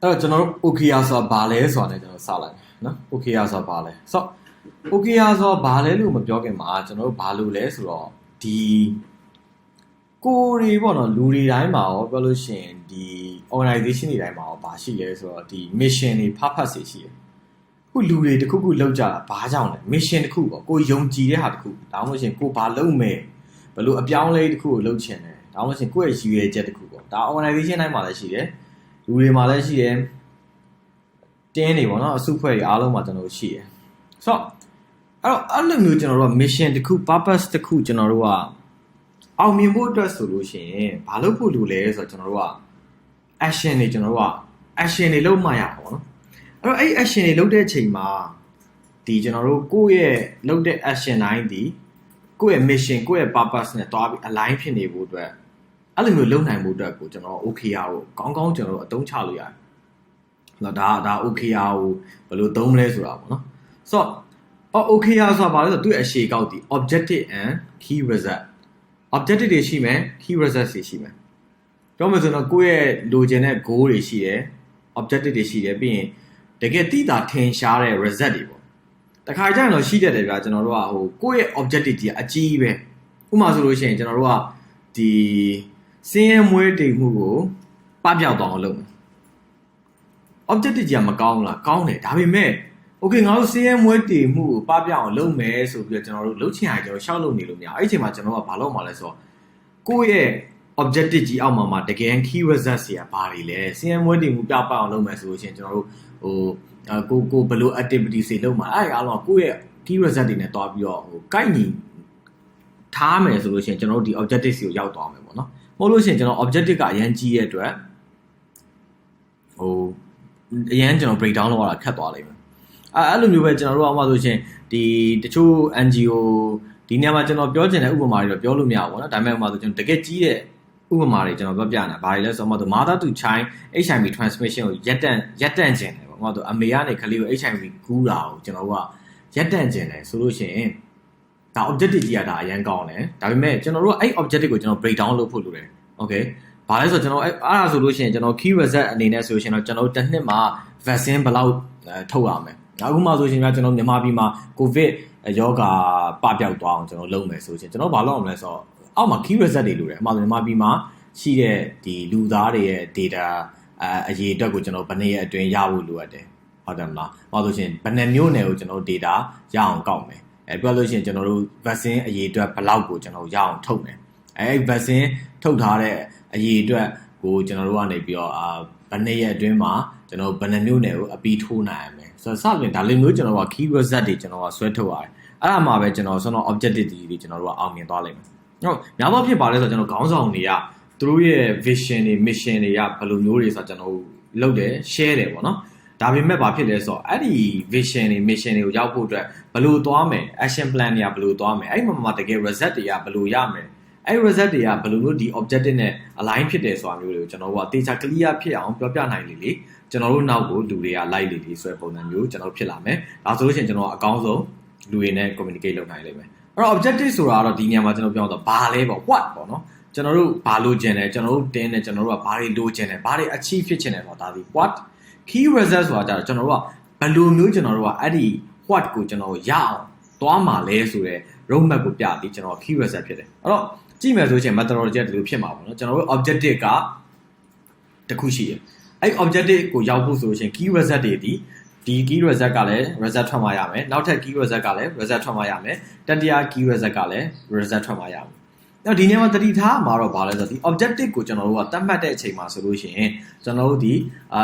ကျွန်တော်တို့ OKR ဆိုတာဘာလဲဆိုတာနဲ့ကျွန်တော်စလိုက်နော် OKR ဆိုတာဘာလဲဆိုတော့ OKR ဆိုတာဘာလဲလို့မပြောခင်မှာကျွန်တော်တို့ဘာလို့လဲဆိုတော့ဒီကိုယ်တွေပေါ့နော်လူတွေတိုင်းမှာရောပြောလို့ရှိရင်ဒီ organization တွေတိုင်းမှာရောဘာရှိလဲဆိုတော့ဒီ mission တွေ purpose တွေရှိတယ်ခုလူတွေတစ်ခုခုလောက်ကြတာဘာကြောင့်လဲ mission တစ်ခုပေါ့ကိုယုံကြည်တဲ့ဟာတစ်ခုဒါမှမဟုတ်ရှင်ကိုဘာလုပ်မယ်ဘယ်လိုအပြောင်းလဲတစ်ခုကိုလုပ်ချင်တယ်ဒါမှမဟုတ်ရှင်ကိုယ့်ရဲ့ရည်ရွယ်ချက်တစ်ခုပေါ့ဒါ organization တိုင်းမှာလည်းရှိတယ်လူတွေမှာလည်းရှိတယ်တင်းနေပေါ့နော်အစုဖွဲ့တွေအားလုံးမှာကျွန်တော်တို့ရှိတယ်ဆိုတော့အဲ့လိုမျိုးကျွန်တော်တို့က mission တစ်ခု purpose တစ်ခုကျွန်တော်တို့ကအောင်မြင်ဖို့အတွက်ဆိုလို့ရှိရင်ဘာလုပ်ဖို့လိုလဲဆိုတော့ကျွန်တော်တို့က action တွေကျွန်တော်တို့က action တွေလုပ်မှရပါဘောနော်အဲ့တော့အဲ့ action တွေလုပ်တဲ့အချိန်မှာဒီကျွန်တော်တို့ကိုယ့်ရဲ့လုပ်တဲ့ action တိုင်းဒီကိုယ့်ရဲ့ mission ကိုယ့်ရဲ့ purpose နဲ့တွားပြီး align ဖြစ်နေဖို့အတွက်အဲ့လိုမျိုးလုပ်နိုင်ဖို့အတွက်ကိုကျွန်တော် OKR ကိုကောင်းကောင်းကျွန်တော်တို့အသုံးချလို့ရတယ်။ဒါ OKR ကိုဘယ်လိုသုံးမလဲဆိုတာပေါ့နော်။ဆိုတော့ OKR ဆိုတာဘာလဲဆိုတော့သူ့အရှေ့ကောက်ဒီ objective and key result objective တွေရှိမယ် key results တွေရှိမယ်။ပြောမယ်ဆိုတော့ကိုယ့်ရဲ့လိုချင်တဲ့ goal တွေရှိတယ် objective တွေရှိတယ်ပြီးရင်တကယ်တိတာထင်ရှားတဲ့ result တွေပေါ့။တခါကျရင်တော့ရှိတတ်တယ်ဗျာကျွန်တော်တို့ကကိုယ့်ရဲ့ objective ကြီးအကြီးပဲ။ဥပမာဆိုလို့ရှိရင်ကျွန်တော်တို့ကဒီစင်းရဲမွေးတိမ်မှုကိုပပျောက်သွားအောင်လုပ်မယ် objective ကြီးကမကောင်းလားကောင်းတယ်ဒါပေမဲ့ okay ငါတို့စင်းရဲမွေးတိမ်မှုကိုပပျောက်အောင်လုပ်မယ်ဆိုပြီးတော့ကျွန်တော်တို့လုပ်ချင်ရင်ကျွန်တော်ရှောက်လုပ်နေလို့မရအဲ့ဒီအချိန်မှာကျွန်တော်ကဘာလုပ်မှာလဲဆိုတော့ကိုယ့်ရဲ့ objective ကြီးအောက်မှာတကယ် key results တွေကဘာတွေလဲစင်းရဲမွေးတိမ်မှုပပျောက်အောင်လုပ်မယ်ဆိုလို့ရှိရင်ကျွန်တော်တို့ကိုဘယ်လို activities တွေလုပ်မှာအဲ့အားလုံးကိုယ့်ရဲ့ key result တွေနဲ့တွားပြီးတော့ကိုက်ညီထားမယ်ဆိုလို့ရှိရင်ကျွန်တော်တို့ဒီ objective ကိုရောက်သွားမယ်ပေါ့နော်မဟုတ်လို့ရှိရင်ကျွန်တော် objective ကအရင်ကြီးရဲ့အတွက်အရင်ကျွန်တော် break down လုပ်ရတာခက်သွားလိမ့်မယ်အဲ့လိုမျိုးပဲကျွန်တော်တို့အောင်ပါဆိုရှင်ဒီတချို့ NGO ဒီနေရာမှာကျွန်တော်ပြောချင်တဲ့ဥပမာတွေတော့ပြောလို့မရဘူးပေါ့နော်ဒါပေမဲ့ဥပမာဆိုကျွန်တော်တကယ်ကြီးတဲ့ဥပမာတွေကျွန်တော်ပြောပြနေတာဘာတွေလဲဆိုတော့ mother to child HIV transmission ကိုရပ်တန့်ခြင်းတယ်ပေါ့ဥပမာဆိုအမေကနေကလေးကို HIV ကူးတာကိုကျွန်တော်တို့ကရပ်တန့်ခြင်းတယ်ဆိုလို့ရှိရင်ဒါ objective ကြီးရတာအရင်ကောင်းတယ်ဒါပေမဲ့ကျွန်တော်တို့အဲ့ objective ကိုကျွန်တော် break down လုပ်ဖို့လိုတယ် okay ဘာလဲဆိုတော့ကျွန်တော်အဲ့ဒါဆိုလို့ရှိရင်ကျွန်တော် key result အနေနဲ့ဆိုရှင်တော့ကျွန်တော်တစ်နှစ်မှာ vaccine ဘယ်လောက်ထုတ်ရမလဲအခုမှဆိုရှင်ကကျွန်တော်မြန်မာပြည်မှာ covid ရောဂါပပျောက်သွားအောင်ကျွန်တော်လုပ်မယ်ဆိုရှင်ကျွန်တော်ဘာလုပ်အောင်လဲဆိုတော့အောက်မှာ key result တွေလိုတယ်အမှန်မြန်မာပြည်မှာရှိတဲ့ဒီလူသားတွေရဲ့ data အရေးအတွက်ကိုကျွန်တော်ဘယ်နှစ်ရက်အတွင်းရဖို့လိုအပ်တယ်ဟုတ်တယ်မလားဟောဆိုရှင်ဘယ်နှစ်မျိုးနယ်ကိုကျွန်တော် data ရအောင်ကောက်မယ်ပြောလို့ရှိရင်ကျွန်တော်တို့ vaccine အရေးအတွက်ဘယ်လောက်ကိုကျွန်တော်ရအောင်ထုတ်မယ်အဲ့ vaccine ထုတ်ထားတဲ့အရေးအတွက်ကိုကျွန်တော်တို့ကနေပြီးတော့ဘယ်နှစ်ရက်အတွင်းမှာကျွန်တော်ဘယ်နှမျိုးနယ်ကိုအပြီးထိုးနိုင်ရမယ်ဆိုတော့စပြင်ဒါလိုမျိုးကျွန်တော်က key result တွေကျွန်တော်ကဆွဲထုတ်ရတယ်အဲ့ဒါမှပဲကျွန်တော်ဆိုတော့ objective တွေကျွန်တော်တို့ကအောင်မြင်သွားလိမ့်မယ်ဟုတ်များသောဖြစ်ပါလဲဆိုတော့ကျွန်တော်ခေါင်းဆောင်တွေကသူတို့ရဲ့ vision တွေ mission တွေကဘယ်လိုမျိုးတွေဆိုတော့ကျွန်တော်လုပ်တယ် share တယ်ပေါ့နော်ဒါပေမဲ့ဘာဖြစ်လဲဆိုတော့အဲ့ဒီ vision တွေ mission တွေကိုရောက်ဖို့အတွက်ဘယ်လိုသွားမယ် action plan တွေကဘယ်လိုသွားမယ်အဲ့ဒီမှာတကယ် result တွေကဘယ်လိုရမယ်အဲ့ result တွေကဘယ်လိုမျိုးဒီ objective နဲ့ align ဖြစ်တယ်ဆိုတာမျိုးတွေကိုကျွန်တော်တို့ကတေချာ clear ဖြစ်အောင်ပြောပြနိုင်လေကျွန်တော်တို့နောက်ကိုလူတွေက like လေဆိုတဲ့ပုံစံမျိုးကျွန်တော်ဖြစ်လာမယ်ဒါဆိုလို့ရှိရင်ကျွန်တော်အကောင်းဆုံးလူတွေနဲ့ communicate လုပ်နိုင်လိမ့်မယ်အဲ့တော့ objective ဆိုတာကတော့ဒီနေရာမှာကျွန်တော်ပြောတော့ဘာလဲပေါ့ what ပေါ့နော်ကျွန်တော်တို့ဘာလိုချင်တယ်ကျွန်တော်တို့တင်းတယ်ကျွန်တော်တို့ကဘာတွေလိုချင်တယ်ဘာတွေ achieve ဖြစ်ချင်တယ်ပေါ့ဒါဒီ what key result ဆိုတာကြတော့ကျွန်တော်တို့ကဘယ်လိုမျိုးကျွန်တော်တို့ကအဲ့ဒီ what ကိုကျွန်တော်ရအောင်သွားမှာလဲဆိုတဲ့ road map ကိုပြပြီးကျွန်တော် key result ဖြစ်တယ်အဲ့တော့ကြည့်မယ်ဆိုရင် methodology ကဒီလိုဖြစ်မှာပေါ့နော်ကျွန်တော်တို့ objective ကတစ်ခုရှိတယ်အဲ့ objective ကိုရောက်ဖို့ဆိုရင် key result တွေဒီ key result ကလည်း result ထွက်မှာရမယ်နောက်ထပ် key result ကလည်း result ထွက်မှာရမယ်တတိယ key result ကလည်း result ထွက်မှာရမယ်အဲ့ဒီနေရာမှာတတိထားမှာတော့ဘာလဲဆိုတော့ဒီ objective ကိုကျွန်တော်တို့ကသတ်မှတ်တဲ့အချိန်မှာဆိုလို့ရှိရင်ကျွန်တော်တို့ဒီ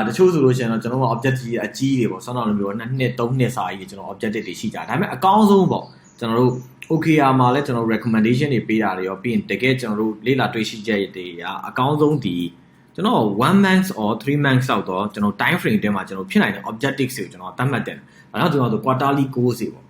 တချို့ဆိုလို့ရှိရင်တော့ကျွန်တော်တို့က objective အကြီးတွေပေါ့ဆောင်းတော်လိုမျိုး2နှစ်3နှစ်စာကြီးကျွန်တော် objective တွေရှိကြဒါပေမဲ့အကောင်းဆုံးပေါ့ကျွန်တော်တို့ OKR မှာလည်းကျွန်တော် recommendation တွေပေးတာတွေရောပြီးရင်တကယ်ကျွန်တော်တို့လေ့လာတွေ့ရှိချက်တွေကအကောင်းဆုံးဒီကျွန်တော်1 month or 3 months လောက်တော့ကျွန်တော် time frame ထဲမှာကျွန်တော်ဖြစ်နိုင်တဲ့ objectives တွေကိုကျွန်တော်သတ်မှတ်တယ်။ဒါကြောင့်ကျွန်တော် quarterly goals တွေပေါ့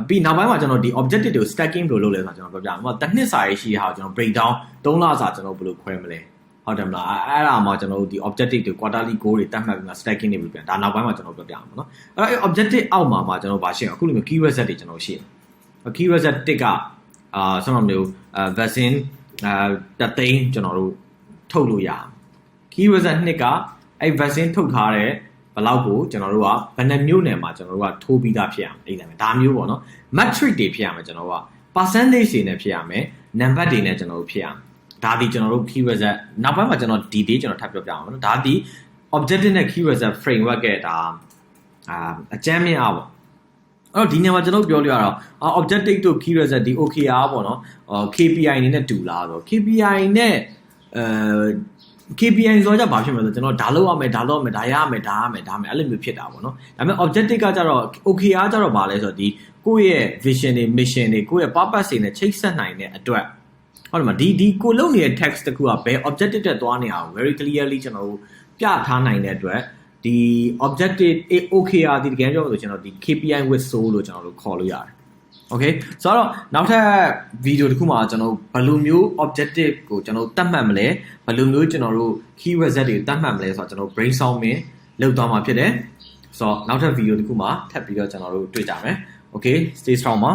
။ပြီးနောက်ပိုင်းမှာကျွန်တော်ဒီ objective တွေကို stacking ဘယ်လိုလုပ်လဲဆိုတော့ကျွန်တော်ပြောပြမယ်။တစ်နှစ်စာရေးရှိတဲ့ဟာကိုကျွန်တော် break down 3လစာကျွန်တော်ဘယ်လိုခွဲမလဲ။ဟုတ်တယ်မလား။အဲ့ဒါမှကျွန်တော်တို့ဒီ objective တွေ quarterly goal တွေသတ်မှတ်ပြီးမှ stacking တွေပြန်ဒါနောက်ပိုင်းမှာကျွန်တော်ပြောပြအောင်နော်။အဲ့တော့ objective အောက်မှာကျွန်တော်ဗာရှင်းအခုလိုမျိုး key result တွေကျွန်တော်ရှင်း။ key result တစ်ကဆိုတော့မျိုးvaccine တသိန်းကျွန်တော်တို့ထုတ်လို့ရအောင် key result နှစ်က အဲ့ vaccine ထုတ်ထားတဲ့ဘယ်လောက်ကိုကျွန်တော်တို့ကဘယ်နှမျိုးနယ်မှာကျွန်တော်တို့ကထိုးပြီးသားဖြစ်ရမယ်အဲ့ဒါမျိုးပေါ့နော် metric တွေဖြစ်ရမယ်ကျွန်တော်တို့က percentage တွေနဲ့ဖြစ်ရမယ် number တွေနဲ့ကျွန်တော်တို့ဖြစ်ရမယ်ဒါဒီကျွန်တော်တို့ key result နောက်ပိုင်းမှာကျွန်တော်ဒီကျွန်တော်ထပ်ပြောပြအောင်နော်ဒါဒီ objective နဲ့ key result framework ရဲ့ဒါအကျမ်းမြင့်အားပေါ့အဲ့တော့ဒီနေရာမှာကျွန်တော်ပြောလို့ရတော့ objective တို့ key result ဒီ OKR ပေါ့နော်KPI အနေနဲ့တူလားဆို KPI နဲ့KPI ဆိုတော့ဘာဖြစ်မလဲဆိုကျွန်တော်ဒါလုပ်ရမယ်ဒါလုပ်ရမယ်ဒါရရမယ်ဒါရမယ်အဲ့လိုမျိုးဖြစ်တာပေါ့နော်ဒါပေမဲ့ objective ကကြတော့ OKR ကြတော့ဘာလဲဆိုတော့ဒီကိုယ့်ရဲ့ vision တွေ mission တွေကိုယ့်ရဲ့ purpose တွေနဲ့ချိတ်ဆက်နိုင်တဲ့အတွက်ဟုတ်တယ်မဒီကိုလုပ်နေတဲ့ text တခုကဘယ် objective တက်သွားနေအောင် very clearly ကျွန်တော်တို့ပြထားနိုင်တဲ့အတွက်ဒီ objective OKR ဒီတကယ်ပြောလို့ကျွန်တော်ဒီ KPI with soul လို့ကျွန်တော်တို့ခေါ်လို့ရတယ်Okay ဆိုတော့နောက်ထပ်ဗီဒီယိုတစ်ခုမှာကျွန်တော်ဘယ်လိုမျိုး objective ကိုကျွန်တော်တတ်မှတ်မလဲဘယ်လိုမျိုးကျွန်တော်တို့ key result တွေတတ်မှတ်မလဲဆိုတော့ကျွန်တော် brainstorming လုပ်သွားမှာဖြစ်တယ်ဆိုတော့နောက်ထပ်ဗီဒီယိုတစ်ခုမှာထပ်ပြီးတော့ကျွန်တော်တို့တွေ့ကြမယ်Okay stay strong ပါ